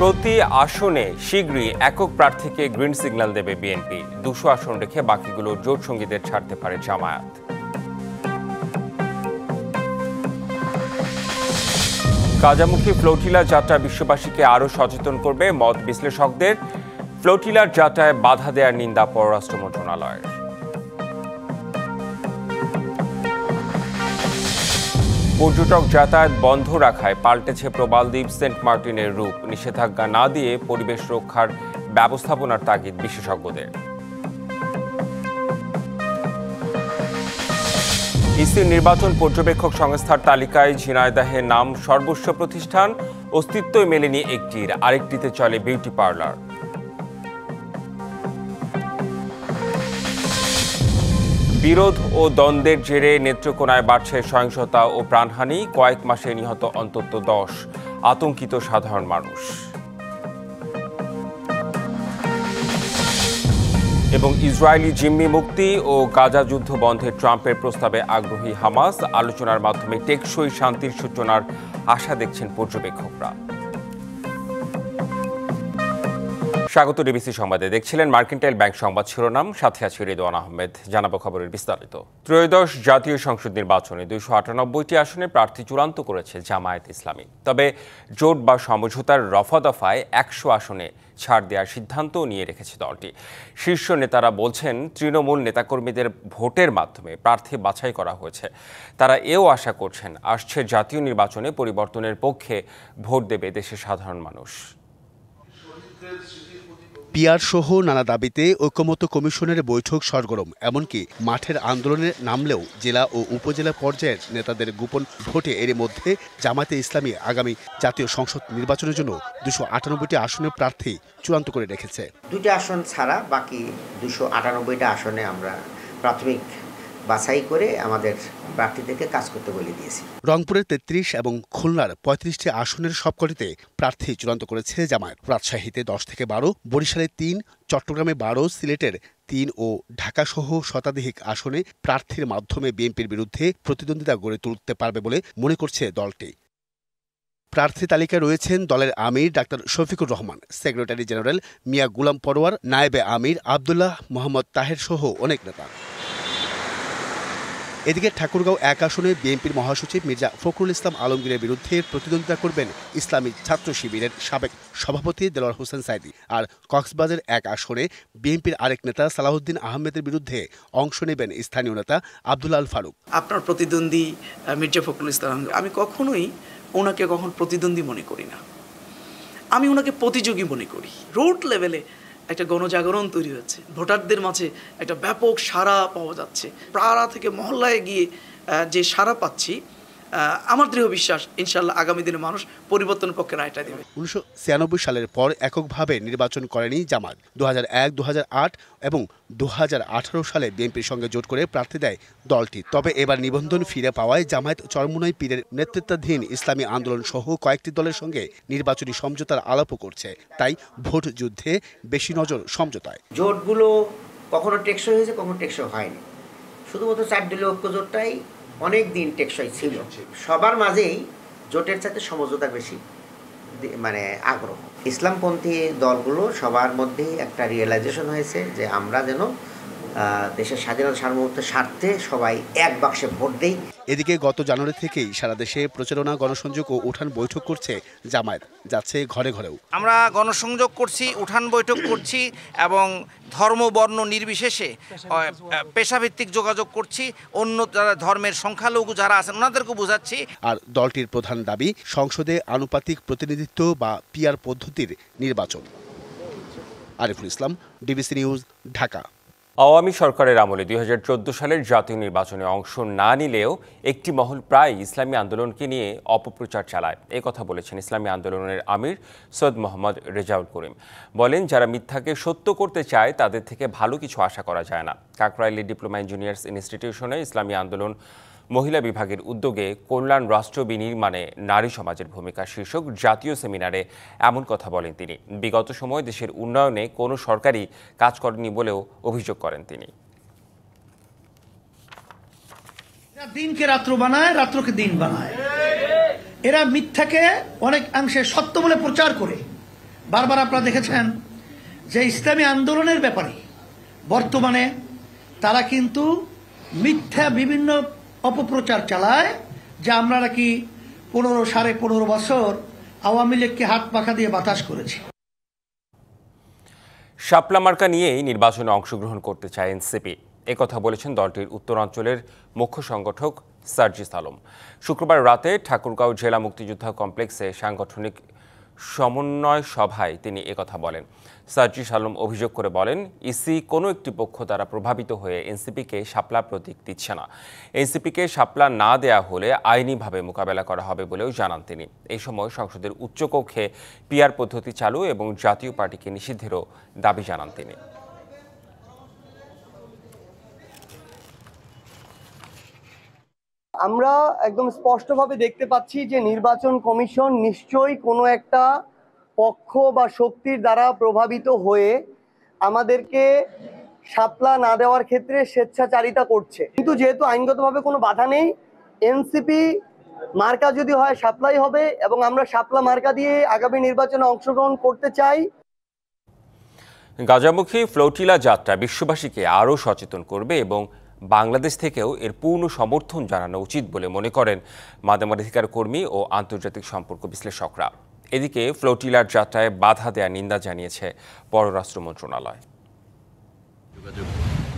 প্রতি আসনে শীঘ্রই একক প্রার্থীকে গ্রিন সিগন্যাল দেবে বিএনপি। ২০০ আসন রেখে বাকিগুলো জোট সঙ্গীদের ছাড়তে পারে জামায়াত। গাজামুখী ফ্লোটিলা যাত্রা বিশ্ববাসীকে আরও সচেতন করবে মত বিশ্লেষকদের। ফ্লোটিলার যাত্রায় বাধা দেওয়ার নিন্দা পররাষ্ট্র মন্ত্রণালয়ের। পর্যটক যাতায়াত বন্ধ রাখায় পাল্টেছে প্রবালদ্বীপ সেন্ট মার্টিনের রূপ। নিষেধাজ্ঞা না দিয়ে পরিবেশ রক্ষার ব্যবস্থাপনার তাগিদ বিশেষজ্ঞদের। ইসির নির্বাচন পর্যবেক্ষক সংস্থার তালিকায় ঝিনাইদহের নাম সর্বস্ব প্রতিষ্ঠান। অস্তিত্বই মেলেনি একটির, আরেকটিতে চলে বিউটি পার্লার। বিরোধ ও দ্বন্দ্বের জেরে নেত্রকোনায় বাড়ছে সহিংসতা ও প্রাণহানি। কয়েক মাসে নিহত অন্তত 10, আতঙ্কিত সাধারণ মানুষ। এবং ইসরায়েলি জিম্মি মুক্তি ও গাজা যুদ্ধ বন্ধে ট্রাম্পের প্রস্তাবে আগ্রহী হামাস। আলোচনার মাধ্যমে টেকসই শান্তির সূচনার আশা দেখছেন পর্যবেক্ষকরা। স্বাগত ডিবিসি সংবাদে। দেখছিলেন মার্কেন্টাইল ব্যাংক সংবাদ শিরোনাম, সাথে আছে রিদওয়ান আহমেদ। জানাবো খবরের বিস্তারিত। ত্রয়োদশ জাতীয় সংসদ নির্বাচনে 298টি আসনে প্রার্থী চূড়ান্ত করেছে জামায়াত ইসলামী। তবে জোট বা সমঝোতার রফাদফায় 100 আসনে ছাড় দেওয়ার সিদ্ধান্ত নিয়ে রেখেছে দলটি। শীর্ষ নেতারা বলছেন, তৃণমূল নেতাকর্মীদের ভোটের মাধ্যমে প্রার্থী বাছাই করা হয়েছে। তারা এও আশা করছেন, আসছে জাতীয় নির্বাচনে পরিবর্তনের পক্ষে ভোট দেবে দেশের সাধারণ মানুষ। পিআর সহ নানা দাবিতে ঐকমত্য কমিশনের বৈঠক সরগরম। এমনকি মাঠের আন্দোলনে নামলেও জেলা ও উপজেলা পর্যায়ের নেতাদের গোপন ভোটে এর মধ্যে জামায়াতে ইসলামী আগামী জাতীয় সংসদ নির্বাচনের জন্য 298টি আসনের প্রার্থী চূড়ান্ত করে রেখেছে। 2টি আসন ছাড়া বাকি 298টা আসনে আমরা প্রাথমিক বাছাই করে আমাদের প্রার্থীদেরকে কাজ করতে বলে দিয়েছি। রংপুরের 33 এবং খুলনার 35টি আসনের সবকটিতে প্রার্থী চূড়ান্ত করেছে জামায়াত। রাজশাহীতে 10 থেকে 12, বরিশালে 3, চট্টগ্রামে 12, সিলেটের 3 ও ঢাকাসহ শতাধিক আসনে প্রার্থীর মাধ্যমে বিএনপির বিরুদ্ধে প্রতিদ্বন্দ্বিতা গড়ে তুলতে পারবে বলে মনে করছে দলটি। প্রার্থী তালিকায় রয়েছেন দলের Amir doctor Shafiqur Rahman, secretary general Mia Golam Parwar, নায়েবে আমির আবদুল্লাহ মোহাম্মদ তাহের সহ অনেক নেতা। এদিকে ঠাকুরগাঁও 1 আসনে বিএনপির মহাসচিব মির্জা ফখরুল ইসলাম আলমগীরের বিরুদ্ধে প্রতিদ্বন্দ্বিতা করবেন ইসলামী ছাত্র শিবিরের সাবেক সভাপতি দেলোয়ার হোসেন সাইদি। আর কক্সবাজার 1 আসনে বিএনপির আরেক নেতা সালাউদ্দিন আহমেদের বিরুদ্ধে অংশ নেবেন স্থানীয় নেতা আব্দুল আল ফারুক। আপনার প্রতিদ্বন্দ্বী মির্জা ফখরুল ইসলাম, আমি কখনোই ওনাকে প্রতিদ্বন্দ্বী মনে করি না, আমি ওনাকে প্রতিযোগী মনে করি। রোড লেভেলে একটা গণজাগরণ তৈরি হচ্ছে, ভোটারদের মাঝে একটা ব্যাপক সাড়া পাওয়া যাচ্ছে। পাড়া থেকে মহল্লায় গিয়ে যে সাড়া পাচ্ছি, আমার দৃঢ় বিশ্বাস ইনশাল্লাহ আগামী দিনে মানুষ পরিবর্তনের পক্ষে রায়টা দেবে। 1996 সালের পর এককভাবে নির্বাচন করেনি জামায়াত। 2001, 2008 এবং 2018 সালে বিএনপির সঙ্গে জোট করে প্রার্থী দেয় দলটি। তবে এবার নিবন্ধন ফিরে পাওয়ায় জামায়াত চরমোনাই পীরের নেতৃত্বাধীন ইসলামী আন্দোলন সহ কয়েকটি দলের সঙ্গে নির্বাচনী সমঝোতার আলাপও করছে। তাই ভোট যুদ্ধে বেশি নজর সমঝোতায়। জোটগুলো কখনো টেকসই হয়েছে, কখনো টেকসই হয়নি। শুধুমাত্র 4 দলীয় ঐক্য জোটটাই অনেক দিন টেকসই ছিল। সবার মাঝেই জোটের চাইতে সমঝোতার বেশি আগ্রহ। ইসলামপন্থী দলগুলো সবার মধ্যেই একটা রিয়েলাইজেশন হয়েছে যে আমরা যেন দেশের স্বাধীনতা সার্বভৌমত্বের স্বার্থে সবাই এক বাক্সে ভোট দেই। এদিকে গত জানুয়ারি থেকেই সারা দেশে প্রচারণা, গণসংযোগ ও উঠান বৈঠক করছে জামায়াত, যাচ্ছে ঘরে ঘরেও। আমরা গণসংযোগ করছি, উঠান বৈঠক করছি এবং ধর্ম বর্ণ নির্বিশেষে পেশাভিত্তিক যোগাযোগ করছি। অন্য যারা ধর্মের সংখ্যালঘু যারা আছেন ওনাদেরকে বোঝাচ্ছি। আর দলটির প্রধান দাবি সংসদে আনুপাতিক প্রতিনিধিত্ব বা পিআর পদ্ধতির নির্বাচন। Ariful Islam, DBC news, Dhaka. আওয়ামী সরকারের আমলে 2014 সালের জাতীয় নির্বাচনে অংশ না নিলেও একটি মহল প্রায় ইসলামী আন্দোলনকে নিয়ে অপপ্রচার চালায়। এই কথা বলেছেন ইসলামী আন্দোলনের আমির সৈয়দ মোহাম্মদ রেজাউল করিম। বলেন, যারা মিথ্যাকে সত্য করতে চায় তাদের থেকে ভালো কিছু আশা করা যায় না। কাকরাইলি ডিপ্লোমা ইঞ্জিনিয়ার্স ইনস্টিটিউশনে ইসলামী আন্দোলন মহিলা বিভাগের উদ্যোগে কল্যাণ রাষ্ট্র বিনির্মাণে নারী সমাজের ভূমিকা শীর্ষক জাতীয় সেমিনারে এমন কথা বলেন তিনি। বিগত সময়ে দেশের উন্নয়নে কোনো সরকারই কাজ করেনি বলেও অভিযোগ করেন তিনি। দিনকে রাত্র বানায়, রাত্রকে দিন বানায়। এরা মিথ্যাকে অনেক অংশে সত্য বলে প্রচার করে বারবার আপনারা দেখেছেন যে ইসলামী আন্দোলনের ব্যাপারে বর্তমানে তারা কিন্তু মিথ্যা বিভিন্ন অপপ্রচার চালায় যে আমরা নাকি 15.5 বছর আওয়ামী লীগকে হাত পাখা দিয়ে বাতাস করেছি। শাপলা মার্কা নিয়েই নির্বাচনে অংশগ্রহণ করতে চায় এনসিপি, একথা বলেছেন দলটির উত্তরাঞ্চলের মুখ্য সংগঠক সার্জিস আলম। শুক্রবার রাতে ঠাকুরগাঁও জেলা মুক্তিযোদ্ধা কমপ্লেক্সে সাংগঠনিক সমন্বয় সভায় তিনি একথা বলেন। সার্জিস আলম অভিযোগ করে বলেন, ইসি কোনো একটি পক্ষ দ্বারা প্রভাবিত হয়ে এনসিপিকে শাপলা প্রতীক দিচ্ছে না। এনসিপিকে শাপলা না দেয়া হলে আইনিভাবে মোকাবেলা করা হবে বলেও জানান তিনি। এই সময় সংসদের উচ্চকক্ষে পিআর পদ্ধতি চালু এবং জাতীয় পার্টিকে নিষিদ্ধেরও দাবি জানান তিনি। আমরা একদম স্পষ্টভাবে দেখতে পাচ্ছি যে নির্বাচন কমিশন নিশ্চয়ই কোনো একটা পক্ষ বা শক্তির দ্বারা প্রভাবিত হয়ে আমাদেরকে শাপলা না দেওয়ার ক্ষেত্রে স্বেচ্ছাচারিতা করছে। কিন্তু যেহেতু আইনগতভাবে কোনো বাধা নেই, এনসিপি মার্কা যদি হয় শাপলাই হবে এবং আমরা শাপলা মার্কা দিয়ে আগামী নির্বাচনে অংশগ্রহণ করতে চাই। গাজামুখী ফ্লোটিলা যাত্রা বিশ্ববাসীকে আরও সচেতন করবে এবং বাংলাদেশ থেকেও এর পূর্ণ সমর্থন জানানো উচিত বলে মনে করেন মানবাধিকার কর্মী ও আন্তর্জাতিক সম্পর্ক বিশ্লেষকরা। এদিকে ফ্লোটিলার যাত্রায় বাধা দেয়া নিন্দা জানিয়েছে পররাষ্ট্র মন্ত্রণালয়।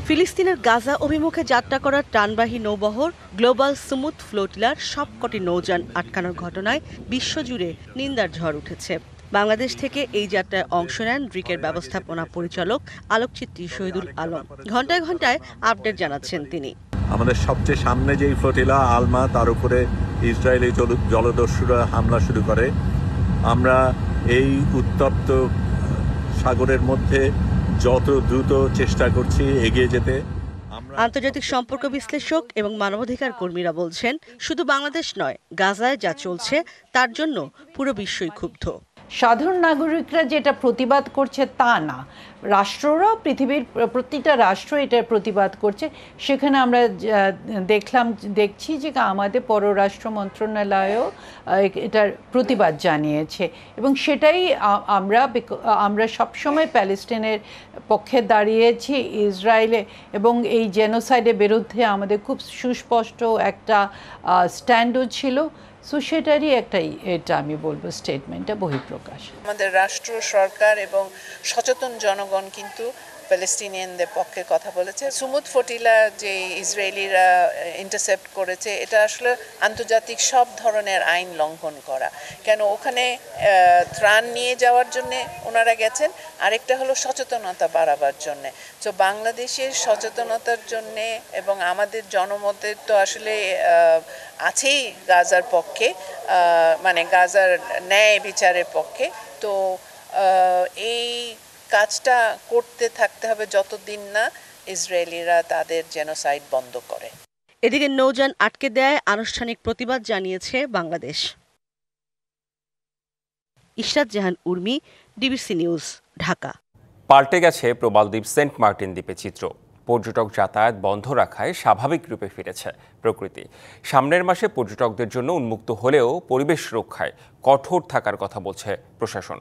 ফিলিস্তিনের গাজা অভিমুখে যাত্রা করা টানবাহী নৌবহর গ্লোবাল স্মুথ ফ্লোটিলার সবকটি নৌযান আটকানোর ঘটনায় বিশ্বজুড়ে নিন্দার ঝড় উঠেছে। বাংলাদেশ থেকে এই যাত্রায় অংশ নেন রিকের ব্যবস্থাপনা পরিচালক আলোকচিত্রী শহীদুল আলম। ঘণ্টায় ঘণ্টায় আপডেট জানাচ্ছেন তিনি। আমাদের সবচেয়ে সামনে যেই ফ্লোটিলা আলমা, তার উপরে ইসরায়েলি জলদস্যুরা হামলা শুরু করে। আমরা এই উত্তপ্ত সাগরের মধ্যে যত দ্রুত চেষ্টা করছি এগিয়ে যেতে। আন্তর্জাতিক সম্পর্ক বিশ্লেষক এবং মানবাধিকার কর্মীরা বলছেন, শুধু বাংলাদেশ নয়, গাজায় যা চলছে তার জন্য পুরো বিশ্বই ক্ষুব্ধ। সাধারণ নাগরিকরা যেটা প্রতিবাদ করছে তা না, রাষ্ট্ররা, পৃথিবীর প্রতিটা রাষ্ট্র এটার প্রতিবাদ করছে। সেখানে আমরা দেখছি যে আমাদের পররাষ্ট্র মন্ত্রণালয়ও এটার প্রতিবাদ জানিয়েছে এবং সেটাই আমরা সবসময় প্যালেস্টাইনের পক্ষে দাঁড়িয়েছি, ইসরায়েলে এবং এই জেনোসাইডের বিরুদ্ধে আমাদের খুব সুস্পষ্ট একটা স্ট্যান্ডও ছিল। সো সেটারই এটা আমি বলবো স্টেটমেন্টটা বহিঃপ্রকাশ। আমাদের রাষ্ট্র, সরকার এবং সচেতন জনগণ কিন্তু প্যালেস্টিনিয়ানদের পক্ষে কথা বলেছে। সুমুদ ফ্লোটিলা যে ইসরায়েলিরা ইন্টারসেপ্ট করেছে, এটা আসলে আন্তর্জাতিক সব ধরনের আইন লঙ্ঘন করা। কেন ওখানে ত্রাণ নিয়ে যাওয়ার জন্য ওনারা গেছেন, আরেকটা হলো সচেতনতা বাড়াবার জন্য। তো বাংলাদেশের সচেতনতার জন্য এবং আমাদের জনমতের তো আসলে আছেই গাজার পক্ষে, মানে গাজার ন্যায় বিচারের পক্ষে। তো এই কাজটা করতে থাকতে হবে যতদিন না ইসরায়েলিরা তাদের জেনোসাইড বন্ধ করে। এদিকে নৌযান আটকে দেয় আনুষ্ঠানিক প্রতিবাদ জানিয়েছে বাংলাদেশ। ইশরাত জাহান উর্মি, ডিবিসি নিউজ, ঢাকা। পাল্টে গেছে প্রবালদ্বীপ সেন্ট মার্টিন দ্বীপের চিত্র। পর্যটক যাতায়াত বন্ধ রাখায় স্বাভাবিক রূপে ফিরেছে প্রকৃতি। সামনের মাসে পর্যটকদের জন্য উন্মুক্ত হলেও পরিবেশ রক্ষায় কঠোর থাকার কথা বলছে প্রশাসন।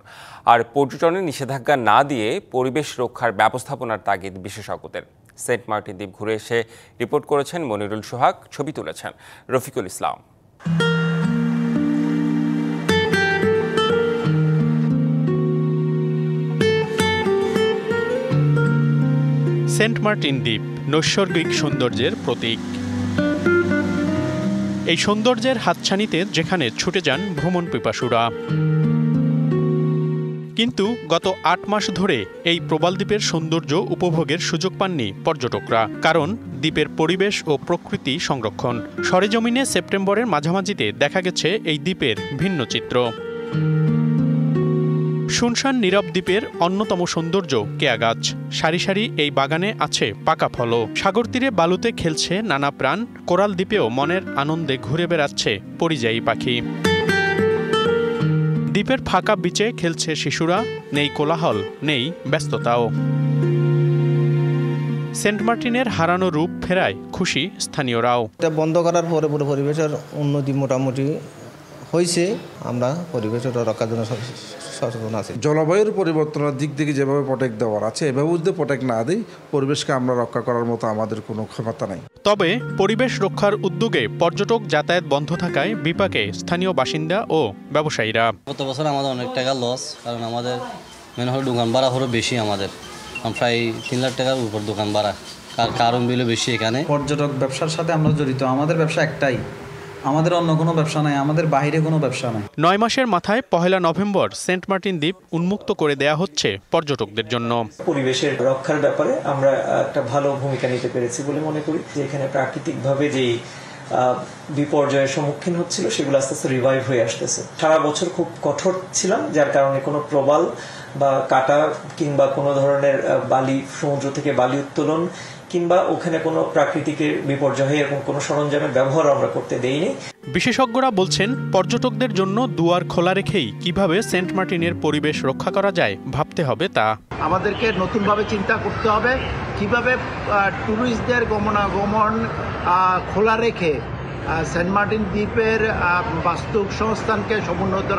আর পর্যটনে নিষেধাজ্ঞা না দিয়ে পরিবেশ রক্ষার ব্যবস্থাপনার তাগিদ বিশেষজ্ঞদের। সেন্ট মার্টিন দ্বীপ ঘুরে এসে রিপোর্ট করেছেন মনিরুল সোহাগ, ছবি তুলেছেন রফিকুল ইসলাম। সেন্ট মার্টিন দ্বীপ নৈসর্গিক সৌন্দর্যের প্রতীক। এই সৌন্দর্যের হাতছানিতে যেখানে ছুটে যান ভ্রমণ পিপাসুরা। কিন্তু গত 8 মাস ধরে এই প্রবালদ্বীপের সৌন্দর্য উপভোগের সুযোগ পাননি পর্যটকরা, কারণ দ্বীপের পরিবেশ ও প্রকৃতি সংরক্ষণ। সরেজমিনে সেপ্টেম্বরের মাঝামাঝিতে দেখা গেছে এই দ্বীপের ভিন্ন চিত্র। শুনশান নীরব দ্বীপের অন্যতম সৌন্দর্য কেয়া গাছ। সারি সারি এই বাগানে আছে পাকা ফলও। সাগর তীরে বালুতে খেলছে নানা প্রাণ। কোরাল দ্বীপেও মনের আনন্দে ঘুরে বেড়াচ্ছে পরিযায়ী পাখি। দ্বীপের ফাঁকা বিচে খেলছে শিশুরা, নেই কোলাহল, নেই ব্যস্ততাও। সেন্ট মার্টিনের হারানো রূপ ফেরায় খুশি স্থানীয়রাও। এটা বন্ধ করার পরে পুরো পরিবেশের উন্নতি মোটামুটি হয়েছে। আমরা পরিবেশের রক্ষার জন্য সচেতন আছি। জলবায়ুর পরিবর্তনের দিক থেকে যেভাবে প্রোটেক্ট দেওয়ার আছে এভাবে যদি প্রোটেক্ট না দিই পরিবেশকে আমরা রক্ষা করার মতো আমাদের কোনো ক্ষমতা নাই। তবে পরিবেশ রক্ষার উদ্যোগে পর্যটক যাতায়াত বন্ধ থাকায় বিপাকে স্থানীয় বাসিন্দা ও ব্যবসায়ীরা। গত বছর আমাদের অনেক টাকা লস, কারণ আমাদের মেন হলো দোকান ভাড়া হলো বেশি, আমাদের প্রায় 3 লাখ টাকার উপর দোকান ভাড়া, কারণ বিলও বেশি। এখানে পর্যটক ব্যবসার সাথে আমরা জড়িত, আমাদের ব্যবসা একটাই, আমাদের অন্য কোনো ব্যবসা নাই, আমাদের বাইরে কোনো ব্যবসা নাই। 9 মাসের মাথায় 1 নভেম্বর সেন্ট মার্টিন দ্বীপ উন্মুক্ত করে দেয়া হচ্ছে পর্যটকদের জন্য। পরিবেশের রক্ষার ব্যাপারে আমরা একটা ভালো ভূমিকা নিতে পেরেছি বলে মনে করি, যে এখানে প্রাকৃতিকভাবে যেই বিপর্যয়ের সম্মুখীন হচ্ছিল সেগুলো আস্তে আস্তে রিভাইভ হয়ে আসতেছে। সারা বছর খুব কঠোর ছিলাম, যার কারণে কোনো প্রবাল বা কাটা কিংবা কোনো ধরনের বালি, সমুদ্র থেকে বালি উত্তোলন কিংবা ওখানে কোনো প্রাকৃতিক বিপর্যয় এরকম কোনো সরঞ্জামের ব্যবহার আমরা করতে দেইনি। বিশেষজ্ঞরা বলছেন পর্যটকদের জন্য দুয়ার খোলা রেখেই কিভাবে সেন্ট মার্টিনের পরিবেশ রক্ষা করা যায় ভাবতে হবে তা। আমাদেরকে নতুনভাবে চিন্তা করতে হবে কিভাবে ট্যুরিস্টদের গমনাগমন খোলা রেখে সেন্ট মার্টিন দ্বীপের বাস্তব সংস্থানকে সমুন্নত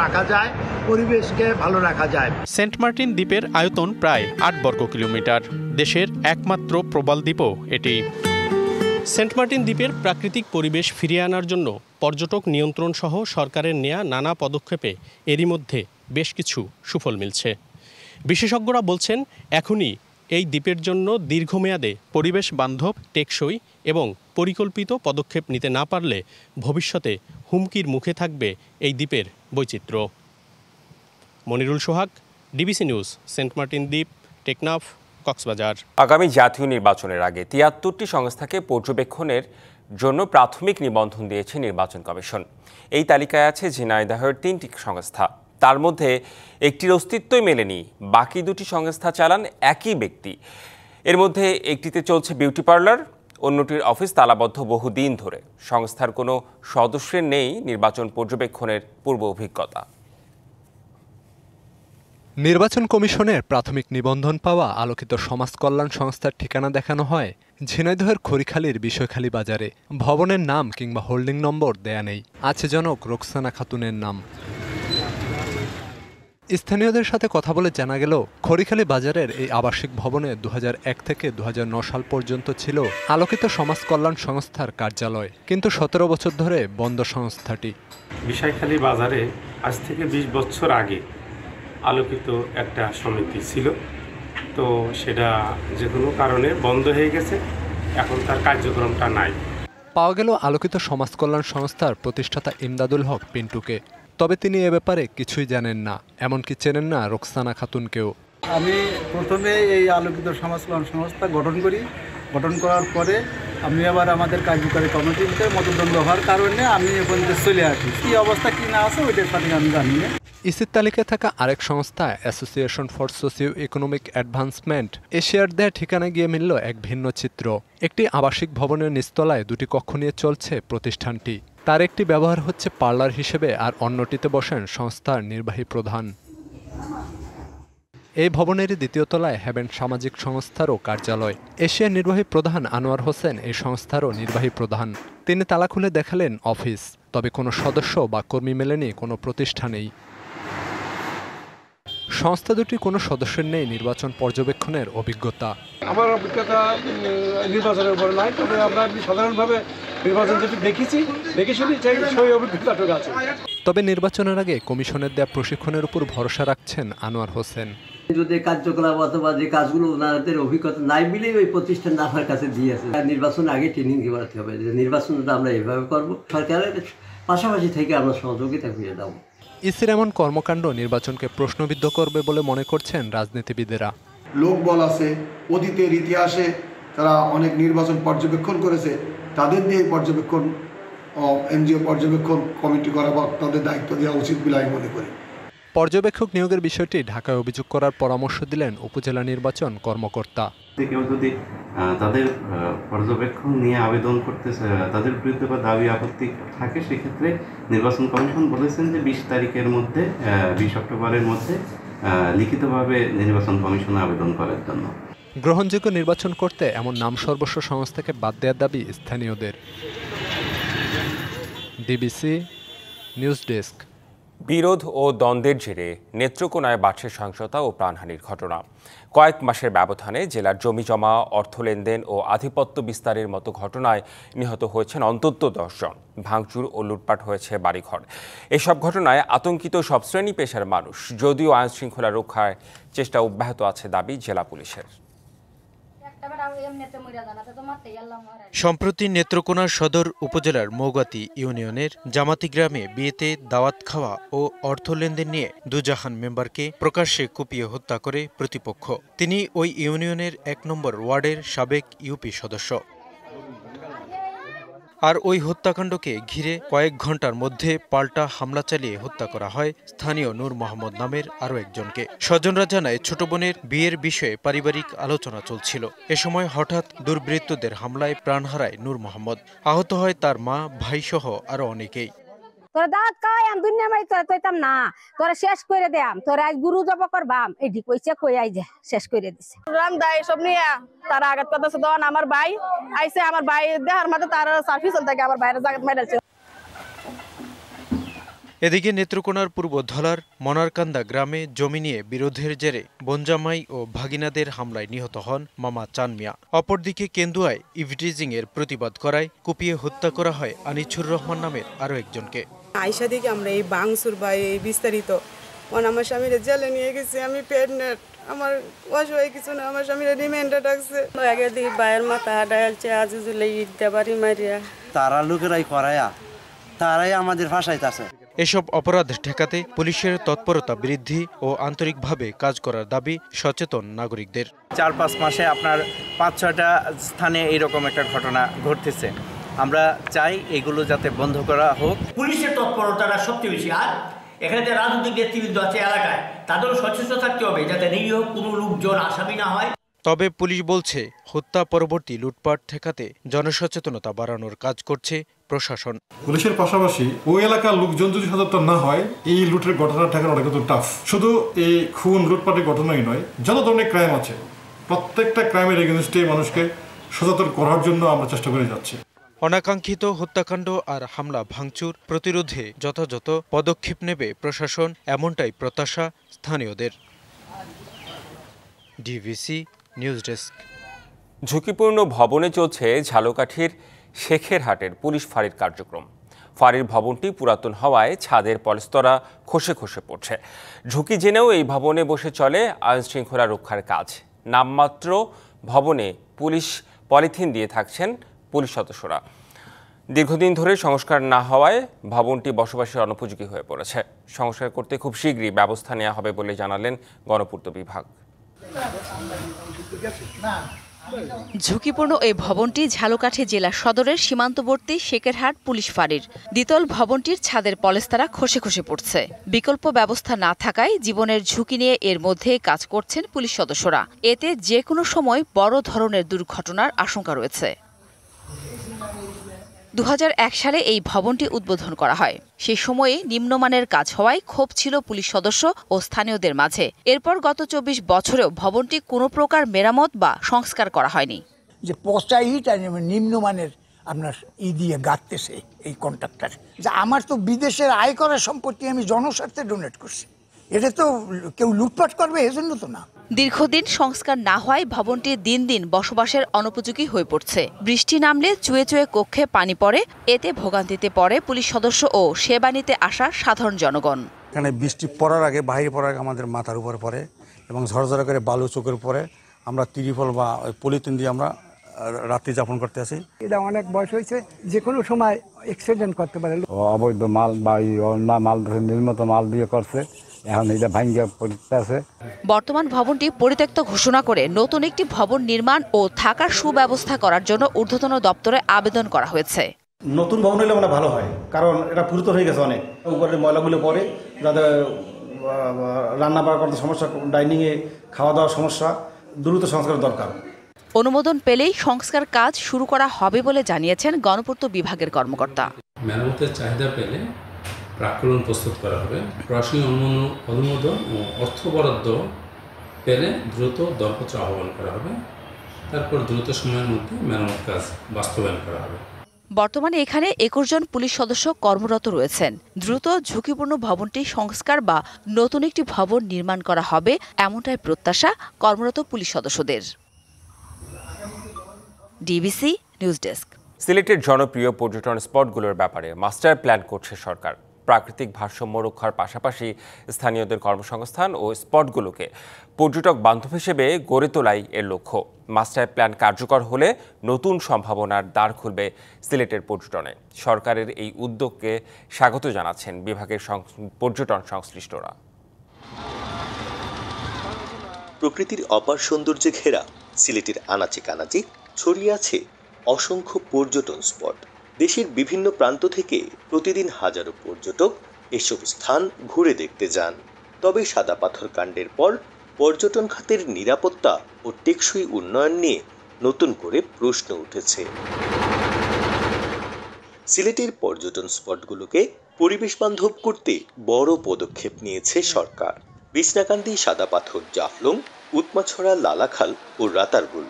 রাখা যায়, পরিবেশকে ভালো রাখা যায়। সেন্ট মার্টিন দ্বীপের আয়তন প্রায় 8 বর্গ কিলোমিটার, দেশের একমাত্র প্রবাল দ্বীপও এটি। সেন্ট মার্টিন দ্বীপের প্রাকৃতিক পরিবেশ ফিরিয়ে আনার জন্য পর্যটক নিয়ন্ত্রণ সহ সরকারের নেয়া নানা পদক্ষেপে এরই মধ্যে বেশ কিছু সুফল মিলছে। বিশেষজ্ঞরা বলছেন এখনই এই দ্বীপের জন্য দীর্ঘমেয়াদে পরিবেশ বান্ধব, টেকসই এবং পরিকল্পিত পদক্ষেপ নিতে না পারলে ভবিষ্যতে হুমকির মুখে থাকবে এই দ্বীপের বৈচিত্র্য। মনিরুল সোহাগ, ডিবিসি নিউজ, সেন্ট মার্টিন দ্বীপ, টেকনাফ, কক্সবাজার। আগামী জাতীয় নির্বাচনের আগে 73টি সংস্থাকে পর্যবেক্ষণের জন্য প্রাথমিক নিবন্ধন দিয়েছে নির্বাচন কমিশন। এই তালিকায় আছে ঝিনাইদহের 3টি সংস্থা, তার মধ্যে একটির অস্তিত্বই মেলেনি। বাকি 2টি সংস্থা চালান একই ব্যক্তি। এর মধ্যে একটিতে চলছে বিউটি পার্লার, অন্যটির অফিস তালাবদ্ধ বহুদিন ধরে। সংস্থার কোনো সদস্যের নেই নির্বাচন পর্যবেক্ষণের পূর্ব অভিজ্ঞতা। নির্বাচন কমিশনের প্রাথমিক নিবন্ধন পাওয়া আলোকিত সমাজ কল্যাণ সংস্থার ঠিকানা দেখানো হয় ঝিনাইদহের খড়িখালীর বিষয়খালী বাজারে। ভবনের নাম কিংবা হোল্ডিং নম্বর দেয়া নেই, আছে জনক রোকসানা খাতুনের নাম। স্থানীয়দের সাথে কথা বলে জানা গেল খড়িখালী বাজারের এই আবাসিক ভবনে 2001 থেকে 2009 সাল পর্যন্ত ছিল আলোকিত সমাজ কল্যাণ সংস্থার কার্যালয়, কিন্তু 17 বছর ধরে বন্ধ সংস্থাটি। বিষয়খালী বাজারে আজ থেকে 20 বছর আগে আলোকিত একটা সমিতি ছিল, তো সেটা যে কোনো কারণে বন্ধ হয়ে গেছে, এখন তার কার্যক্রমটা নাই। পাওয়া গেল আলোকিত সমাজ কল্যাণ সংস্থার প্রতিষ্ঠাতা ইমদাদুল হক পিন্টুকে। তবে তিনি এ ব্যাপারে কিছুই জানেন না, এমনকি চেনেন না রোকসানা খাতুনকেও। আমি প্রথমে এই আলোকিত সমাজ কল্যাণ সংস্থা গঠন করি। গঠন করার পরে আমি আবার আমাদের কার্যকারী কমিটিতে মতদ্বন্দ্ব হওয়ার কারণে আমি এখন চলে আসি। কি অবস্থা কি না আছে ওইটার সাথে আমি জানি না। ইসির তালিকায় থাকা আরেক সংস্থা association for socio economic advancement, এশিয়ার দেয়া ঠিকানায় গিয়ে মিলল এক ভিন্ন চিত্র। একটি আবাসিক ভবনের নিচতলায় 2টি কক্ষ নিয়ে চলছে প্রতিষ্ঠানটি। তার একটি ব্যবহার হচ্ছে পার্লার হিসেবে, আর অন্যটিতে বসেন সংস্থার নির্বাহী প্রধান। এই ভবনেরই 2য় তলায় হ্যাভেন সামাজিক সংস্থারও কার্যালয়। এশিয়ার নির্বাহী প্রধান আনোয়ার হোসেন এই সংস্থারও নির্বাহী প্রধান। তিনি তালা খুলে দেখালেন অফিস, তবে কোনো সদস্য বা কর্মী মেলেনি, কোনো প্রতিষ্ঠানেই। সংস্থা দুটি কোনো সদস্যের নেই নির্বাচন পর্যবেক্ষণের অভিজ্ঞতা। আমার অভিজ্ঞতা নির্বাচনের উপর নাই, তবে আমরা সাধারণভাবে নির্বাচন যেটি দেখে শুনি সেই অভিজ্ঞতাটুকু আছে। তবে নির্বাচনের আগে কমিশনের দেয়া প্রশিক্ষণের উপর ভরসা রাখছেন আনোয়ার হোসেন। যদি কার্যকলাপ অথবা যে কাজগুলো ওনাদের অভিজ্ঞতা নাই মিলেই ওই প্রতিষ্ঠান আমার কাছে দিয়েছে। নির্বাচনের আগে ট্রেনিং দিতে হবে যে নির্বাচনটা আমরা এভাবে করব, সরকারের পাশাপাশি থেকে আমরা সহযোগিতা করে দেবো। ইসির এমন কর্মকাণ্ড নির্বাচনকে প্রশ্নবিদ্ধ করবে বলে মনে করছেন রাজনীতিবিদেরা। লোকবল আছে, অতীতের ইতিহাসে তারা অনেক নির্বাচন পর্যবেক্ষণ করেছে, তাদের দিয়ে পর্যবেক্ষণ এনজিও পর্যবেক্ষণ কমিটি করা বা তাদের দায়িত্ব দেওয়া উচিত বলে আমি মনে করি। পর্যবেক্ষক নিয়োগের বিষয়টি ঢাকায় অভিযোগ করার পরামর্শ দিলেন উপজেলা নির্বাচন কর্মকর্তা। কেউ যদি তাদের পর্যবেক্ষণ নিয়ে আবেদন করতে, তাদের বিরুদ্ধে বা দাবি আপত্তি থাকে, সেক্ষেত্রে নির্বাচন কমিশন বলেছেন যে 20 তারিখের মধ্যে, 20 অক্টোবরের মধ্যে লিখিতভাবে নির্বাচন কমিশনে আবেদন করার জন্য। গ্রহণযোগ্য নির্বাচন করতে এমন নাম সর্বস্ব সংস্থাকে বাদ দেওয়ার দাবি স্থানীয়দের। DBC news desk. বিরোধ ও দ্বন্দ্বের জেরে নেত্রকোনায় বাড়ছে সহিংসতা ও প্রাণহানির ঘটনা। কয়েক মাসের ব্যবধানে জেলার জমিজমা, অর্থ লেনদেন ও আধিপত্য বিস্তারের মতো ঘটনায় নিহত হয়েছেন অন্তত 10 জন। ভাঙচুর ও লুটপাট হয়েছে বাড়িঘর। এসব ঘটনায় আতঙ্কিত সব শ্রেণী পেশার মানুষ। যদিও আইন শৃঙ্খলা রক্ষার চেষ্টা অব্যাহত আছে দাবি জেলা পুলিশের। সম্প্রতি নেত্রকোনা সদর উপজেলার মৌগাতি ইউনিয়নের জামাতি গ্রামে বিয়েতে দাওয়াত খাওয়া ও অর্থ লেনদেন নিয়ে দুজাহান মেম্বারকে প্রকাশ্যে কুপিয়ে হত্যা করে প্রতিপক্ষ। তিনি ওই ইউনিয়নের 1 নম্বর ওয়ার্ডের সাবেক ইউপি সদস্য। আর ওই হত্যাকাণ্ডকে ঘিরে কয়েক ঘন্টার মধ্যে পাল্টা হামলা চালিয়ে হত্যা করা হয় স্থানীয় নূর মোহাম্মদ নামের আরও একজনকে। স্বজনরা জানায় ছোট বোনের বিয়ের বিষয়ে পারিবারিক আলোচনা চলছিল। এ সময় হঠাৎ দুর্বৃত্তদের হামলায় প্রাণ হারায় নূর মোহাম্মদ। আহত হয় তার মা, ভাইসহ আরও অনেকেই। তোরা দাঁত খাওয়াই আম দুনিয়া মাই তোরা কইতাম না, তোরা শেষ করে দেয়াম, তোরা আজ গুরু জব করবাম, এডি কইছে কই আই যে শেষ করে দিছে। রাম দাই সব নিয়ে তারা আঘাত করতেছে। তখন আমার ভাই আইছে, আমার ভাই দেহার মাঝে তার সার্ভিস থেকে আমার বাইরে জায়গা মেডালছে। এদিকে নেত্রকোনার পূর্ব ধলার মনারকান্দা গ্রামে জমি নিয়ে বিরোধের জেরে বনজামাই ও ভাগিনাদের হামলায় নিহত হন মামা চান মিয়া। অপরদিকে কেন্দুয়ায় ইভটিজিং এর প্রতিবাদ করায় কুপিয়ে হত্যা করা হয় আনিছুর রহমান নামের আরও একজনকে। আয়সা দিকে আমরা এই বাংসুর বা এই বিস্তারিত আমার স্বামীর জেলে নিয়ে গেছি, আমি প্রেগনেন্ট, আমার অসহায় কিছু না, আমার স্বামীর রিমান্ডে ডাকছে। আগে দিকে বায়ের মাথা ডালছে, আজ জুলে ইট দেবারি মারিয়া তারা লোকেরাই করায়া তারাই আমাদের ভাষাইতেছে। এসব অপরাধ ঠেকাতে পুলিশের তৎপরতা বৃদ্ধি ও আন্তরিকভাবে কাজ করার দাবি সচেতন নাগরিকদের। 4-5 মাসে আপনার 5-6টা স্থানে এইরকম একটা ঘটনা ঘটতেছে। আমরা চাই এগুলো যাতে বন্ধ করা হোক। পুলিশের তৎপরতাটা সবচেয়ে বেশি। আর এখানে যে রাজনৈতিক নেতৃবৃন্দ আছে এলাকায়, তাদেরও সচেষ্ট থাকতে হবে যাতে নিরীহ কোনো লোকজন আসামি না হয়। তবে পুলিশ বলছে হত্যা পরবর্তী লুটপাট ঠেকাতে জনসচেতনতা বাড়ানোর কাজ করছে প্রশাসন। পুলিশের পাশাপাশি ওই এলাকার লোকজন যদি সচেতন না হয়, এই লুটের ঘটনা ঠেকানোটা কিন্তু টাফ। শুধু এই খুন লুটপাটের ঘটনাই নয়, যত ধরনের ক্রাইম আছে প্রত্যেকটা ক্রাইমের এগেইনস্টে মানুষকে সচেতন করার জন্য আমরা চেষ্টা করে যাচ্ছি। অনাকাঙ্ক্ষিত হত্যাকাণ্ড আর হামলা ভাঙচুর প্রতিরোধে যথাযথ পদক্ষেপ নেবে প্রশাসন, এমনটাই প্রত্যাশা স্থানীয়দের। DVC news desk. ঝুঁকিপূর্ণ ভবনে চলছে ঝালকাঠির শেখেরহাটের পুলিশ ফাঁড়ির কার্যক্রম। ফাঁড়ির ভবনটি পুরাতন হওয়ায় ছাদের পলেস্তরা খসে খসে পড়ছে। ঝুঁকি জেনেও এই ভবনে বসে চলে আইন শৃঙ্খলা রক্ষার কাজ। নামমাত্র ভবনে পুলিশ পলিথিন দিয়ে থাকছেন পুলিশ সদস্যরা। দীর্ঘদিন ধরে সংস্কার না হওয়ায় ভবনটি বসবাসের অনুপযোগী হয়ে পড়েছে। সংস্কার করতে খুব শীঘ্রই ব্যবস্থা নেওয়া হবে বলে জানালেন গণপূর্ত বিভাগ। ঝুঁকিপূর্ণ এই ভবনটি ঝালকাঠি জেলা সদরের সীমান্তবর্তী শেখেরহাট পুলিশ ফাঁড়ির। দ্বিতল ভবনটির ছাদের পলেস্তারা খসে খসে পড়ছে। বিকল্প ব্যবস্থা না থাকায় জীবনের ঝুঁকি নিয়ে এর মধ্যে কাজ করছেন পুলিশ সদস্যরা। এতে যে কোনো সময় বড় ধরনের দুর্ঘটনার আশঙ্কা রয়েছে। 2001 সালে এই ভবনটি উদ্বোধন করা হয়। সেই সময়ে নিম্নমানের কাজ হওয়ায় ক্ষোভ ছিল পুলিশ সদস্য ও স্থানীয়দের মাঝে। এরপর গত 24 বছরেও ভবনটি কোনো প্রকার মেরামত বা সংস্কার করা হয়নি। যে পচা ইট আর নিম্নমানের আপনার দিয়ে গাঁথতেছে এই কন্ট্রাক্টর। যে আমার তো বিদেশের আয় করা সম্পত্তি আমি জনস্বার্থে ডোনেট করছি, এটা তো কেউ লুটপাট করবে এজন্য তো না। দীর্ঘদিন সংস্কার না হওয়ায় ভবনটি দিন দিন বসবাসের অনুপযোগী হয়ে পড়ছে। বৃষ্টি নামলে চুয়ে চুয়ে কক্ষে পানি পড়ে। এতে ভোগান্তিতে পড়ে পুলিশ সদস্য ও সেবা নিতে আসা সাধারণ জনগণ। এখানে বৃষ্টি পড়ার আগে, বাইরে পড়ার আগে আমাদের মাথার উপর পড়ে এবং ঝরঝরা করে বালু চোখের পরে আমরা তিরিফল বা পলিথিন দিয়ে আমরা রাত্রি যাপন করতে আসি। এটা অনেক বয়স হয়েছে, যে কোনো সময় অ্যাক্সিডেন্ট করতে পারে। অবৈধ মাল বা মাল নির্মিত মাল দিয়ে করছে, এখন এটা ভাঙ্গা পড়তে আছে। বর্তমান ভবনটি পরিত্যক্ত ঘোষণা করে নতুন একটি ভবন নির্মাণ ও থাকার সুব্যবস্থা করার জন্য ঊর্ধ্বতন দপ্তরে আবেদন করা হয়েছে। নতুন ভবন হলে মানে ভালো হয়, কারণ এটা পুরাতন হয়ে গেছে অনেক। উপরে ময়লাগুলো পড়ে, যাতে রান্না বাড়া করতে সমস্যা, ডাইনিংয়ে খাওয়া দাওয়ার সমস্যা, দ্রুত সংস্কার দরকার। অনুমোদন পেলেই সংস্কার কাজ শুরু করা হবে বলে জানিয়েছেন গণপূর্ত বিভাগের কর্মকর্তা। মেরামতের চাহিদা পেলে প্রাক্কলন প্রস্তুত করা হবে। প্রশাসনিক অনুমোদন ও অর্থ বরাদ্দ পেলে দ্রুত দরপত্র আহ্বান করা হবে। তারপর দ্রুত সময়ের মধ্যে মেরামত কাজ বাস্তবায়ন করা হবে। বর্তমানে এখানে 21 জন পুলিশ সদস্য কর্মরত রয়েছেন। দ্রুত ঝুঁকিপূর্ণ ভবনটি সংস্কার বা নতুন একটি ভবন নির্মাণ করা হবে এমনটাই প্রত্যাশা কর্মরত পুলিশ সদস্যদের। DBC news desk. সিলেটের জনপ্রিয় পর্যটন স্পটগুলোর ব্যাপারে মাস্টার প্ল্যান করছে সরকার। প্রাকৃতিক ভারসাম্য রক্ষার পাশাপাশি স্থানীয়দের কর্মসংস্থান ও স্পটগুলোকে পর্যটক বান্ধব হিসেবে গড়ে তোলাই এর লক্ষ্য। মাস্টার প্ল্যান কার্যকর হলে নতুন সম্ভাবনার দ্বার খুলবে সিলেটের পর্যটনে। সরকারের এই উদ্যোগকে স্বাগত জানাচ্ছেন বিভাগের পর্যটন সংশ্লিষ্টরা। প্রকৃতির অপার সৌন্দর্যে ঘেরা সিলেটের আনাচে কানাচে ছড়িয়ে আছে অসংখ্য পর্যটন স্পট। দেশের বিভিন্ন প্রান্ত থেকে প্রতিদিন হাজারো পর্যটক এসব স্থান ঘুরে দেখতে যান। তবে সাদা পাথর কাণ্ডের পর পর্যটন খাতের নিরাপত্তা ও টেকসই উন্নয়ন নিয়ে নতুন করে প্রশ্ন উঠেছে। সিলেটের পর্যটন স্পটগুলোকে পরিবেশ বান্ধব করতে বড় পদক্ষেপ নিয়েছে সরকার। বিছনাকান্দি, সাদা পাথর, জাফলং, উৎমাছড়া, লালাখাল ও রাতারগুল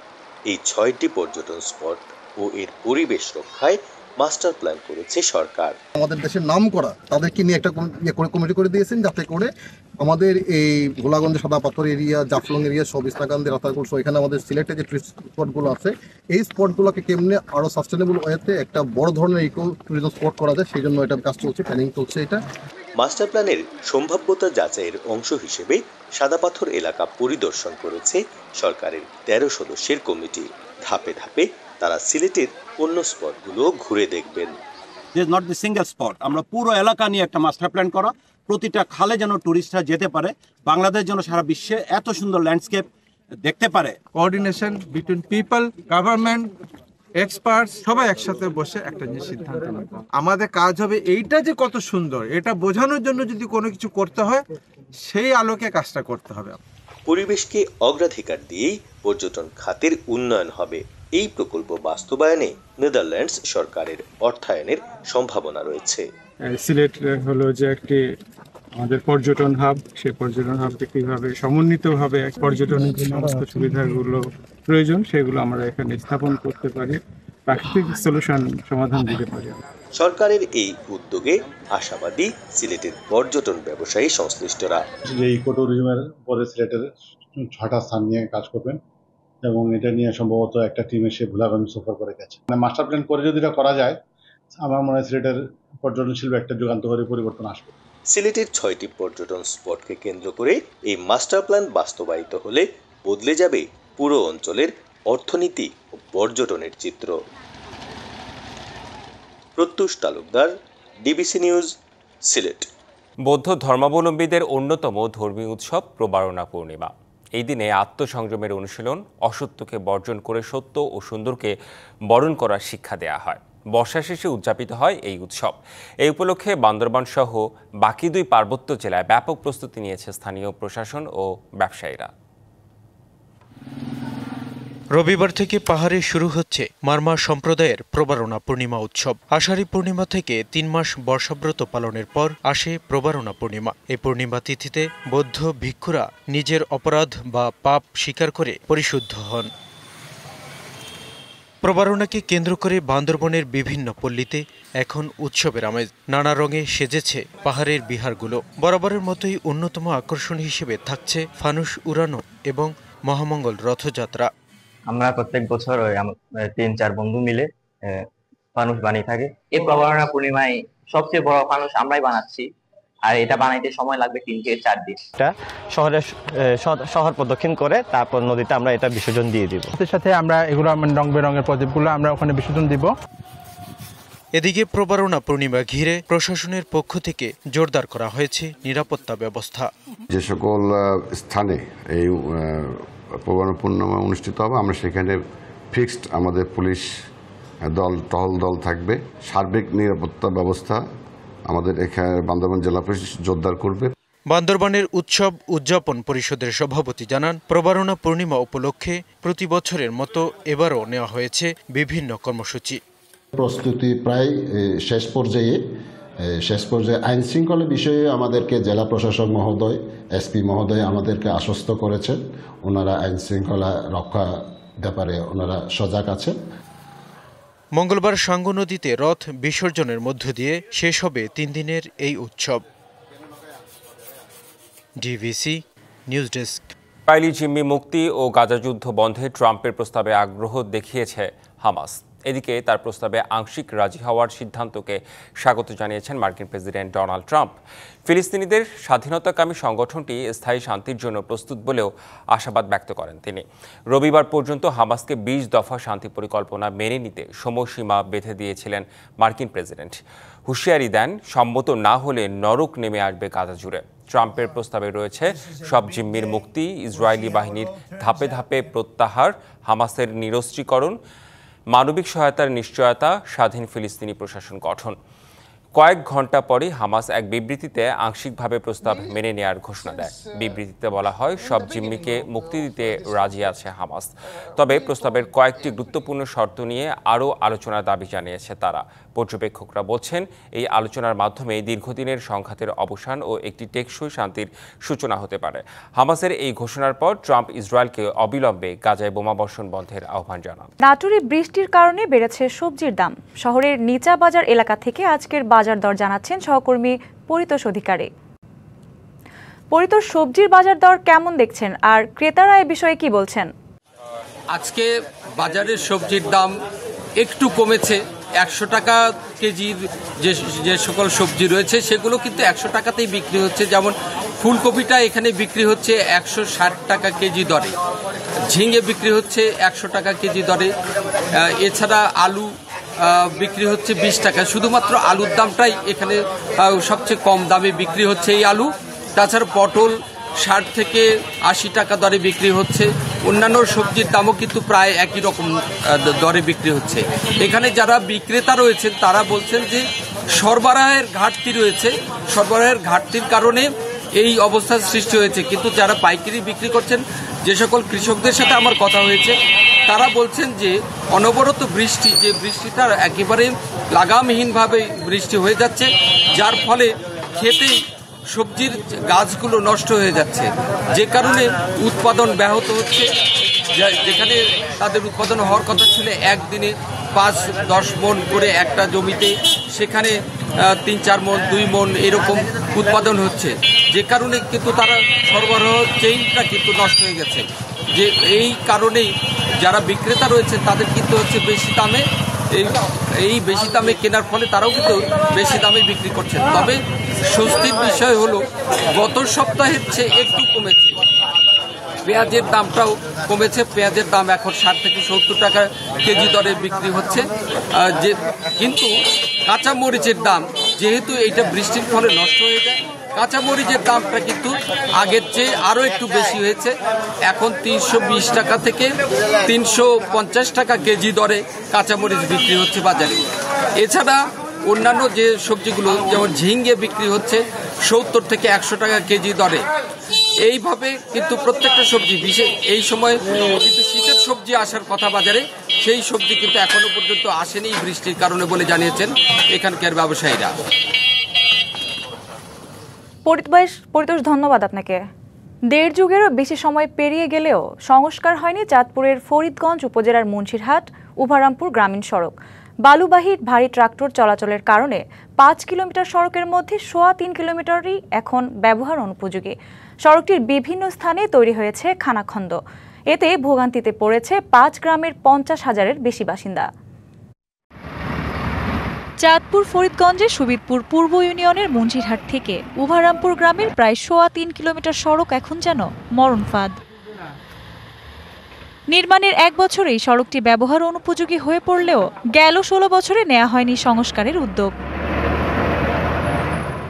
এই 6টি পর্যটন স্পট ও এর পরিবেশ রক্ষায় মাস্টার প্ল্যান করেছে সরকার। আমাদের দেশের নাম করা তাদেরকে নিয়ে একটা কমিটি করে দিয়েছেন, যাতে করে আমাদের এই গোলাগঞ্জ, সাদা পাথর এরিয়া, জাফলং এরিয়া, সব বিছনাকান্দি, রাতারগুল, এখানে আমাদের সিলেটে যে টুরিস্ট স্পটগুলো আছে, এই স্পটগুলোকে কেমনে আরো সাস্টেনেবল ওয়েতে একটা বড় ধরনের ইকো ট্যুরিজম স্পট করা যায়, সেই জন্য এটা কাজ চলছে, প্ল্যানিং চলছে। এটা মাস্টার প্ল্যানের সম্ভাব্যতা যাচাইয়ের অংশ হিসেবে সাদা পাথর এলাকা পরিদর্শন করেছে সরকারের 13 সদস্যের কমিটি। ধাপে ধাপে তারা সিলেটের অন্য স্পটগুলো ঘুরে দেখবেন। নট দ্য সিঙ্গেল স্পট, আমরা পুরো এলাকা নিয়ে একটা মাস্টার প্ল্যান করা, প্রতিটা খালে যেন টুরিস্টরা যেতে পারে, বাংলাদেশ যেন সারা বিশ্বে এত সুন্দর ল্যান্ডস্কেপ দেখতে পারে। Coordination between people, government, experts সবাই একসাথে বসে একটা যে সিদ্ধান্ত নেব। আমাদের কাজ হবে এইটা যে কত সুন্দর, এটা বোঝানোর জন্য যদি কোনো কিছু করতে হয় সেই আলোকে কাজটা করতে হবে। পরিবেশকে অগ্রাধিকার দিয়েই পর্যটন খাতের উন্নয়ন হবে। এই প্রকল্প বাস্তবায়নে নেদারল্যান্ডস সরকারের অর্থায়নের সম্ভাবনা রয়েছে। সিলেট হলো যে একটি আমাদের পর্যটন হাব, সেই পর্যটন হাবকে কিভাবে সমন্বিতভাবে পর্যটনের যে সমস্ত সুবিধাগুলো প্রয়োজন সেগুলো আমরা এখানে স্থাপন করতে পারি, প্রাকৃতিক সলিউশন সমাধান দিতে পারি। সরকারের এই উদ্যোগে আশাবাদী সিলেটের পর্যটন ব্যবসায়ী সংশ্লিষ্টরা। এই ইকো ট্যুরিজমের পরে সিলেটের 6টা স্থান নিয়ে কাজ করবেন এবং এটা নিয়ে সম্ভবত একটা টিম এসে ভোলাগঞ্জ সফর করে গেছে। মাস্টার প্ল্যান করে যদি এটা করা যায়, আমার মনে হয় সিলেটের পর্যটন শিল্পে একটা যুগান্তকারী পরিবর্তন আসবে। সিলেটের 6টি পর্যটন স্পটকে কেন্দ্র করে এই মাস্টার প্ল্যান বাস্তবায়িত হলে বদলে যাবে পুরো অঞ্চলের অর্থনীতি ও পর্যটনের চিত্র। প্রত্যুষ তালুকদার, ডিবিসি নিউজ, সিলেট। বৌদ্ধ ধর্মাবলম্বীদের অন্যতম ধর্মীয় উৎসব প্রবারণা পূর্ণিমা। এই দিনে আত্মসংযমের অনুশীলন, অসত্যকে বর্জন করে সত্য ও সুন্দরকে বরণ করার শিক্ষা দেয়া হয়। বর্ষা শেষে উদযাপিত হয় এই উৎসব। এই উপলক্ষে বান্দরবান সহ বাকি 2 পার্বত্য জেলায় ব্যাপক প্রস্তুতি নিয়েছে স্থানীয় প্রশাসন ও ব্যবসায়ীরা। রবিবার থেকে পাহাড়ে শুরু হচ্ছে মারমা সম্প্রদায়ের প্রবারণা পূর্ণিমা উৎসব। আষাঢ়ী পূর্ণিমা থেকে 3 মাস বর্ষাব্রত পালনের পর আসে প্রবারণা পূর্ণিমা। এই পূর্ণিমা তিথিতে বৌদ্ধ ভিক্ষুরা নিজের অপরাধ বা পাপ স্বীকার করে পরিশুদ্ধ হন। প্রবারণাকে কেন্দ্র করে বান্দরবনের বিভিন্ন পল্লীতে এখন উৎসবের আমেজ। নানা রঙে সেজেছে পাহাড়ের বিহারগুলো। বরাবরের মতোই অন্যতম আকর্ষণ হিসেবে থাকছে ফানুস উড়ানো এবং মহামঙ্গল রথযাত্রা। আমরা প্রত্যেক বছর 3-4 বন্ধু মিলে ফানুস বানিয়ে থাকি। এই প্রবারণা পূর্ণিমায় সবচেয়ে বড় ফানুস আমরাই বানাচ্ছি, আর এটা বানাইতে সময় লাগবে 3 থেকে 4 দিন। এটা শহর প্রদক্ষিণ করে তারপর নদীতে আমরা এটা বিসর্জন দিয়ে দিব। সাথে সাথে আমরা এগুলো রং বেরঙের প্রদীপগুলো আমরা ওখানে বিসর্জন দিব। এদিকে প্রবারণা পূর্ণিমা ঘিরে প্রশাসনের পক্ষ থেকে জোরদার করা হয়েছে নিরাপত্তা ব্যবস্থা। যে সকল স্থানে এই প্রবারণা পূর্ণিমা অনুষ্ঠিত হবে, আমরা সেখানে ফিক্সড আমাদের পুলিশ দল, টহল দল থাকবে। সার্বিক নিরাপত্তা ব্যবস্থা আমাদের এখানে বান্দরবান জেলা পুলিশ জোরদার করবে। বান্দরবানের উৎসব উদযাপন পরিষদের সভাপতি জানান, প্রবারণা পূর্ণিমা উপলক্ষে প্রতি বছরের মতো এবারও নেওয়া হয়েছে বিভিন্ন কর্মসূচি। প্রস্তুতি প্রায় শেষ পর্যায়ে আইন শৃঙ্খলা বিষয়ে আমাদেরকে জেলা প্রশাসক মহোদয়, এসপি মহোদয় আমাদেরকে আশ্বস্ত করেছেন, ওনারা আইন শৃঙ্খলা রক্ষা ব্যাপারে ওনারা সজাগ আছেন। মঙ্গলবার সাঙ্গু নদীতে রথ বিসর্জনের মধ্য দিয়ে শেষ হবে 3 দিনের এই উৎসব। DVC news desk. ইসরায়েলি জিম্মি মুক্তি ও গাজা যুদ্ধ বন্ধে ট্রাম্পের প্রস্তাবে আগ্রহ দেখিয়েছে হামাস। এদিকে তার প্রস্তাবে আংশিক রাজি হওয়ার সিদ্ধান্তকে স্বাগত জানিয়েছেন মার্কিন প্রেসিডেন্ট ডোনাল্ড ট্রাম্প। ফিলিস্তিনিদের স্বাধীনতাকামী সংগঠনটি স্থায়ী শান্তির জন্য প্রস্তুত বলেও আশাবাদ ব্যক্ত করেন তিনি। রবিবার পর্যন্ত হামাসকে 20 দফা শান্তি পরিকল্পনা মেনে নিতে সময়সীমা বেঁধে দিয়েছিলেন মার্কিন প্রেসিডেন্ট। হুঁশিয়ারি দেন, সম্মত না হলে নরক নেমে আসবে গাজা জুড়ে। ট্রাম্পের প্রস্তাবে রয়েছে সব জিম্মির মুক্তি, ইসরায়েলি বাহিনীর ধাপে ধাপে প্রত্যাহার, হামাসের নিরস্ত্রীকরণ, মানবিক সহায়তার নিশ্চয়তা, স্বাধীন ফিলিস্তিনি প্রশাসন গঠন। কয়েক ঘন্টা পরে হামাস এক বিবৃতিতে আংশিকভাবে প্রস্তাব মেনে নেওয়ার ঘোষণা দেয়। বিবৃতিতে বলা হয়, সব জিম্মিকে মুক্তি দিতে রাজি আছে হামাস, তবে প্রস্তাবের কয়েকটি গুরুত্বপূর্ণ শর্ত নিয়ে আরও আলোচনার দাবি জানিয়েছে তারা। পর্যবেক্ষকরা বলছেন, এই আলোচনার মাধ্যমে দীর্ঘদিনের সংঘাতের অবসান ও একটি টেকসই শান্তির সূচনা হতে পারে। হামাসের এই ঘোষণার পর ট্রাম্প ইসরায়েলকে অবিলম্বে গাজায় বোমাবর্ষণ বন্ধের আহ্বান জানান। নাটোরে বৃষ্টির কারণে বেড়েছে সবজির দাম। শহরের নিচা বাজার এলাকা থেকে আজকের বাজার দর জানাচ্ছেন সহকর্মী পরিতোষ অধিকারী। পরিতোষ, সবজির বাজার দর কেমন দেখছেন আর ক্রেতারা এই বিষয়ে কি বলছেন? আজকে বাজারের সবজির দাম একটু কমেছে। 100 টাকা কেজির যে সকল সবজি রয়েছে সেগুলো কিন্তু 100 টাকাতেই বিক্রি হচ্ছে। যেমন ফুলকপিটা এখানে বিক্রি হচ্ছে 160 টাকা কেজি দরে, ঝিঙে বিক্রি হচ্ছে 100 টাকা কেজি দরে, এছাড়া আলু বিক্রি হচ্ছে 20 টাকা। শুধুমাত্র আলুর দামটাই এখানে সবচেয়ে কম দামে বিক্রি হচ্ছে এই আলু। তাছাড়া পটল 60 থেকে 80 টাকা দরে বিক্রি হচ্ছে। অন্যান্য সবজির দামও কিন্তু প্রায় একই রকম দরে বিক্রি হচ্ছে। এখানে যারা বিক্রেতা রয়েছেন তারা বলছেন যে সরবরাহের ঘাটতি রয়েছে, সরবরাহের ঘাটতির কারণে এই অবস্থার সৃষ্টি হয়েছে। কিন্তু যারা পাইকারি বিক্রি করছেন, যে সকল কৃষকদের সাথে আমার কথা হয়েছে, তারা বলছেন যে অনবরত বৃষ্টি, যে বৃষ্টিটা একেবারে লাগামহীনভাবে বৃষ্টি হয়ে যাচ্ছে, যার ফলে খেতেই সবজির গাছগুলো নষ্ট হয়ে যাচ্ছে, যে কারণে উৎপাদন ব্যাহত হচ্ছে। যেখানে তাদের উৎপাদন হওয়ার কথা ছিল একদিনে 5-10 মণ করে একটা জমিতে, সেখানে 3-4 মণ, 2 মণ এরকম উৎপাদন হচ্ছে, যে কারণে কিন্তু তারা সরবরাহ চেইনটা কিন্তু নষ্ট হয়ে গেছে। যে এই কারণেই যারা বিক্রেতা রয়েছে তাদের কিন্তু হচ্ছে বেশি দামে, এই বেশি দামে কেনার ফলে তারাও কিন্তু বেশি দামে বিক্রি করছেন। তবে স্বস্তির বিষয় হলো গত সপ্তাহের চেয়ে একটু কমেছে। পেঁয়াজের দামটাও কমেছে। পেঁয়াজের দাম এখন 60 থেকে 70 টাকা কেজি দরে বিক্রি হচ্ছে। কিন্তু কাঁচামরিচের দাম, যেহেতু এইটা বৃষ্টির ফলে নষ্ট হয়ে যায়, কাঁচামরিচের দামটা কিন্তু আগের চেয়ে আরও একটু বেশি হয়েছে। এখন 320 টাকা থেকে 350 টাকা কেজি দরে কাঁচামরিচ বিক্রি হচ্ছে বাজারে। এছাড়া অন্যান্য যে সবজিগুলো, যেমন ঝিঙ্গে বিক্রি হচ্ছে 70 থেকে 100 টাকা কেজি দরে। এইভাবে কিন্তু প্রত্যেকটা সবজি, বিশেষ এই সময় কিন্তু শীতের সবজি আসার কথা বাজারে, সেই সবজি কিন্তু এখনো পর্যন্ত আসেনি বৃষ্টির কারণে বলে জানিয়েছেন এখানকার ব্যবসায়ীরা। পরিতোষ, ধন্যবাদ আপনাকে। 1.5 যুগেরও বেশি সময় পেরিয়ে গেলেও সংস্কার হয়নি চাঁদপুরের ফরিদগঞ্জ উপজেলার মুন্সিরহাট উভারামপুর গ্রামীণ সড়ক। বালুবাহী ভারী ট্রাক্টর চলাচলের কারণে 5 কিলোমিটার সড়কের মধ্যে 3.25 কিলোমিটারই এখন ব্যবহার অনুপযোগী। সড়কটির বিভিন্ন স্থানে তৈরি হয়েছে খানাখন্দ। এতে ভোগান্তিতে পড়েছে 5 গ্রামের 50,000-এর বেশি বাসিন্দা। চাঁদপুর ফরিদগঞ্জের সুবিদপুর পূর্ব ইউনিয়নের মুন্সিরহাট থেকে উভারামপুর গ্রামের প্রায় 3.25 কিলোমিটার সড়ক এখন যেন মরণ ফাঁদ। নির্মাণের 1 বছরেই সড়কটি ব্যবহার অনুপযোগী হয়ে পড়লেও গেল 16 বছরে নেওয়া হয়নি সংস্কারের উদ্যোগ।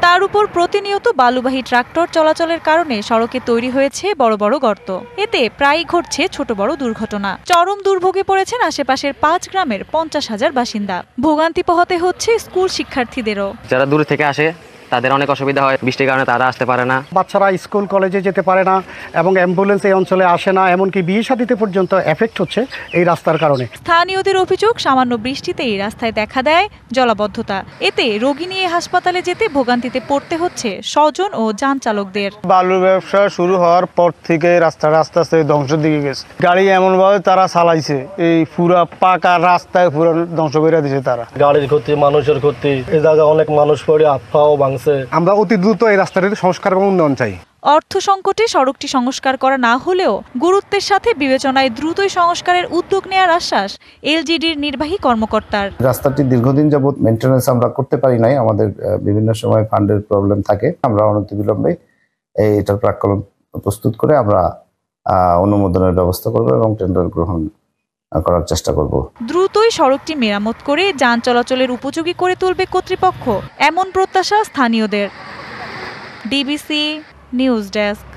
তার উপর প্রতিনিয়ত বালুবাহী ট্রাক্টর চলাচলের কারণে সড়কে তৈরি হয়েছে বড় বড় গর্ত। এতে প্রায়ই ঘটছে ছোট বড় দুর্ঘটনা। চরম দুর্ভোগে পড়েছেন আশেপাশের 5 গ্রামের 50,000 বাসিন্দা। ভোগান্তি পোহাতে হচ্ছে স্কুল শিক্ষার্থীদেরও। যারা দূর থেকে আসে তাদের অনেক অসুবিধা হয়, বৃষ্টির কারণে তারা আসতে পারে না। বাচ্চারা স্কুল কলেজে যেতে পারে না এবং অ্যাম্বুলেন্স এই অঞ্চলে আসে না, এমনকি বিয়ে শাদিতে পর্যন্ত এফেক্ট হচ্ছে এই রাস্তার কারণে। স্থানীয়দের অভিযোগ, সামান্য বৃষ্টিতেই রাস্তায় দেখা দেয় জলাবদ্ধতা। এতে রোগী নিয়ে হাসপাতালে যেতে ভোগান্তিতে পড়তে হচ্ছে স্বজন ও যান চালকদের। বালু ব্যবসা শুরু হওয়ার পর থেকে রাস্তাটা আস্তে আস্তে ধ্বংসের দিকে গেছে। গাড়ি এমনভাবে তারা চালাইছে, এই পুরা পাকা রাস্তায় পুরো ধ্বংস করে দিয়েছে তারা। গাড়ির ক্ষতি, মানুষের ক্ষতি, এই জায়গায় অনেক মানুষ পড়ে হাত পাও ভাঙছে। আমরা অতি দ্রুত এই রাস্তাটির সংস্কার এবং উন্নয়ন চাই। অর্থ সংকটে সড়কটি সংস্কার করা না হলেও গুরুত্বের সাথে বিবেচনায় দ্রুতই সংস্কারের উদ্যোগ নেওয়ার আশ্বাস এলজিডির নির্বাহী কর্মকর্তার। রাস্তাটি দীর্ঘদিন যাবত মেইনটেনেন্স আমরা করতে পারি নাই, আমাদের বিভিন্ন সময় ফান্ডের প্রবলেম থাকে। আমরা অনতিবিলম্বে এটার প্রাক্কলন প্রস্তুত করে আমরা অনুমোদনের ব্যবস্থা করব এবং টেন্ডার গ্রহণ করার চেষ্টা করব। দ্রুতই সড়কটি মেরামত করে যান চলাচলের উপযোগী করে তুলবে কর্তৃপক্ষ, এমন প্রত্যাশা স্থানীয়দের। DBC news desk.